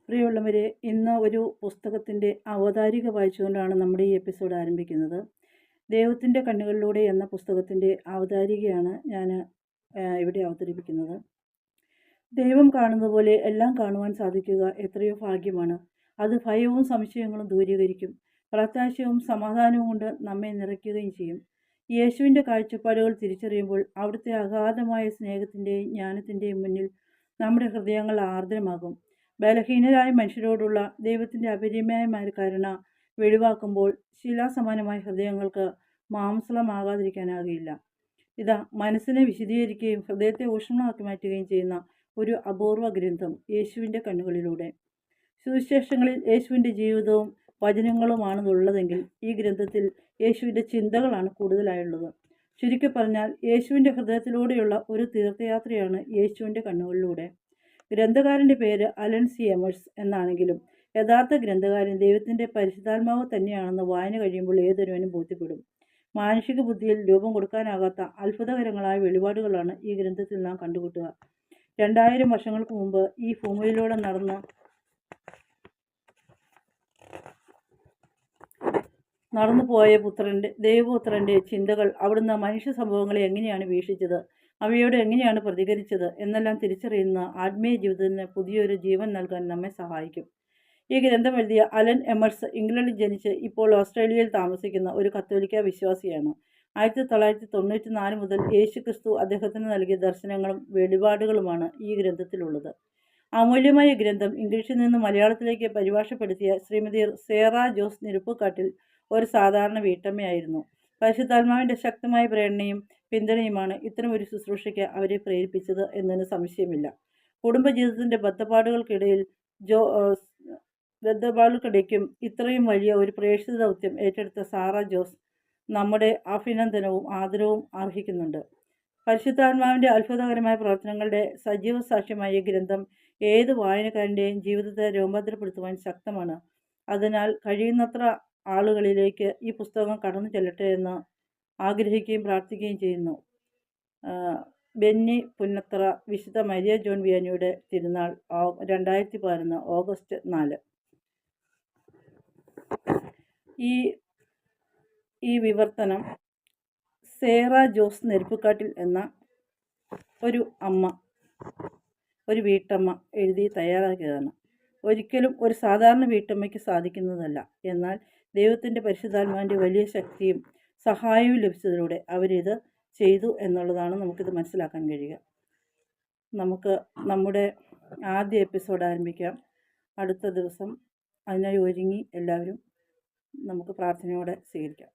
പ്രിയമുള്ളവരെ, ഇന്ന് ഒരു പുസ്തകത്തിൻ്റെ അവതാരിക വായിച്ചുകൊണ്ടാണ് നമ്മുടെ ഈ എപ്പിസോഡ് ആരംഭിക്കുന്നത്. ദൈവത്തിൻ്റെ കണ്ണുകളിലൂടെ എന്ന പുസ്തകത്തിൻ്റെ അവതാരികയാണ് ഞാൻ ഇവിടെ അവതരിപ്പിക്കുന്നത്. ദൈവം കാണുന്നത് പോലെ എല്ലാം കാണുവാൻ സാധിക്കുക എത്രയോ ഭാഗ്യമാണ്. അത് ഭയവും സംശയങ്ങളും ദൂരീകരിക്കും. പ്രത്യാശയും സമാധാനവും കൊണ്ട് നമ്മെ നിറയ്ക്കുകയും ചെയ്യും. യേശുവിൻ്റെ കാഴ്ചപ്പാടുകൾ തിരിച്ചറിയുമ്പോൾ അവിടുത്തെ അഗാധമായ സ്നേഹത്തിൻ്റെയും ജ്ഞാനത്തിൻ്റെയും മുന്നിൽ നമ്മുടെ ഹൃദയങ്ങൾ ആർദ്രമാകും. ബലഹീനരായ മനുഷ്യരോടുള്ള ദൈവത്തിൻ്റെ അപരിമയമായ കരുണ വെളിവാക്കുമ്പോൾ ശിലാസമാനമായ ഹൃദയങ്ങൾക്ക് മാംസളമാകാതിരിക്കാനാകില്ല. ഇതാ, മനസ്സിനെ വിശദീകരിക്കുകയും ഹൃദയത്തെ ഊഷ്മളമാക്കി മാറ്റുകയും ചെയ്യുന്ന ഒരു അപൂർവ ഗ്രന്ഥം, യേശുവിൻ്റെ കണ്ണുകളിലൂടെ. സുവിശേഷങ്ങളിൽ യേശുവിൻ്റെ ജീവിതവും വചനങ്ങളുമാണെന്നുള്ളതെങ്കിൽ ഈ ഗ്രന്ഥത്തിൽ യേശുവിൻ്റെ ചിന്തകളാണ് കൂടുതലായുള്ളത്. ചുരുക്കി പറഞ്ഞാൽ യേശുവിൻ്റെ ഹൃദയത്തിലൂടെയുള്ള ഒരു തീർത്ഥയാത്രയാണ് യേശുവിൻ്റെ കണ്ണുകളിലൂടെ. ഗ്രന്ഥകാരൻ്റെ പേര് അലൻ സി എമേഴ്സ് എന്നാണെങ്കിലും യഥാർത്ഥ ഗ്രന്ഥകാരൻ ദൈവത്തിൻ്റെ പരിശുദ്ധാത്മാവ് തന്നെയാണെന്ന് വായന കഴിയുമ്പോൾ ഏതൊരുവനും ബോധ്യപ്പെടും. മാനുഷിക ബുദ്ധിയിൽ രൂപം കൊടുക്കാനാകാത്ത അത്ഭുതകരങ്ങളായ വെളിപാടുകളാണ് ഈ ഗ്രന്ഥത്തിൽ നാം കണ്ടുകിട്ടുക. 2000 വർഷങ്ങൾക്ക് മുമ്പ് ഈ ഭൂമിയിലൂടെ നടന്നുപോയ ദൈവപുത്രൻ്റെ ചിന്തകൾ, അവിടുന്ന് മനുഷ്യ സംഭവങ്ങളെ എങ്ങനെയാണ് വീക്ഷിച്ചത്, അവയോട് എങ്ങനെയാണ് പ്രതികരിച്ചത് എന്നെല്ലാം തിരിച്ചറിയുന്ന ആത്മീയ ജീവിതത്തിന് പുതിയൊരു ജീവൻ നൽകാൻ നമ്മെ സഹായിക്കും. ഈ ഗ്രന്ഥം എഴുതിയ അലൻ എമേഴ്സ് ഇംഗ്ലണ്ടിൽ ജനിച്ച് ഇപ്പോൾ ഓസ്ട്രേലിയയിൽ താമസിക്കുന്ന ഒരു കത്തോലിക്ക വിശ്വാസിയാണ്. 1994 മുതൽ യേശു ക്രിസ്തു അദ്ദേഹത്തിന് നൽകിയ ദർശനങ്ങളും വെളിപാടുകളുമാണ് ഈ ഗ്രന്ഥത്തിലുള്ളത്. അമൂല്യമായ ഗ്രന്ഥം ഇംഗ്ലീഷിൽ നിന്ന് മലയാളത്തിലേക്ക് പരിഭാഷപ്പെടുത്തിയ ശ്രീമതി സേറ ജോസ് നിരുപ്പുകാട്ടിൽ ഒരു സാധാരണ വീട്ടമ്മയായിരുന്നു. പരിശുദ്ധാത്മാവിൻ്റെ ശക്തമായ പ്രേരണയും പിന്തുണയുമാണ് ഇത്തരമൊരു ശുശ്രൂഷയ്ക്ക് അവരെ പ്രേരിപ്പിച്ചത് എന്നതിന് സംശയമില്ല. കുടുംബജീവിതത്തിൻ്റെ ബദ്ധപ്പാടുകൾക്കിടയ്ക്കും ഇത്രയും വലിയ ഒരു പ്രേക്ഷിത ദൗത്യം ഏറ്റെടുത്ത സാറ ജോസ് നമ്മുടെ അഭിനന്ദനവും ആദരവും അർഹിക്കുന്നുണ്ട്. പരിശുദ്ധാത്മാവിൻ്റെ അത്ഭുതകരമായ പ്രവർത്തനങ്ങളുടെ സജീവ സാക്ഷ്യമായ ഗ്രന്ഥം ഏത് വായനക്കാരൻ്റെയും ജീവിതത്തെ രൂപാന്തരപ്പെടുത്തുവാൻ ശക്തമാണ്. അതിനാൽ കഴിയുന്നത്ര ആളുകളിലേക്ക് ഈ പുസ്തകം കടന്നു ചെല്ലട്ടെ എന്ന് ആഗ്രഹിക്കുകയും പ്രാർത്ഥിക്കുകയും ചെയ്യുന്നു. ബെന്നി പുന്നത്തറ, വിശുദ്ധ മരിയ ജോൺ വിയാനിയുടെ തിരുനാൾ 2011 ഓഗസ്റ്റ് 4. ഈ വിവർത്തനം സേറ ജോസ് നെരുപ്പുകാട്ടിൽ എന്ന ഒരു വീട്ടമ്മ എഴുതി തയ്യാറാക്കിയതാണ്. ഒരിക്കലും ഒരു സാധാരണ വീട്ടമ്മയ്ക്ക് സാധിക്കുന്നതല്ല. എന്നാൽ ദൈവത്തിൻ്റെ പരിശുദ്ധാത്മാവിൻ്റെ വലിയ ശക്തിയും സഹായവും ലഭിച്ചതിലൂടെ അവരിത് ചെയ്തു എന്നുള്ളതാണ് നമുക്കിത് മനസ്സിലാക്കാൻ കഴിയുക. നമുക്ക് നമ്മുടെ ആദ്യ എപ്പിസോഡ് ആരംഭിക്കാം. അടുത്ത ദിവസം അതിനായി ഒരുങ്ങി എല്ലാവരും നമുക്ക് പ്രാർത്ഥനയോടെ സ്വീകരിക്കാം.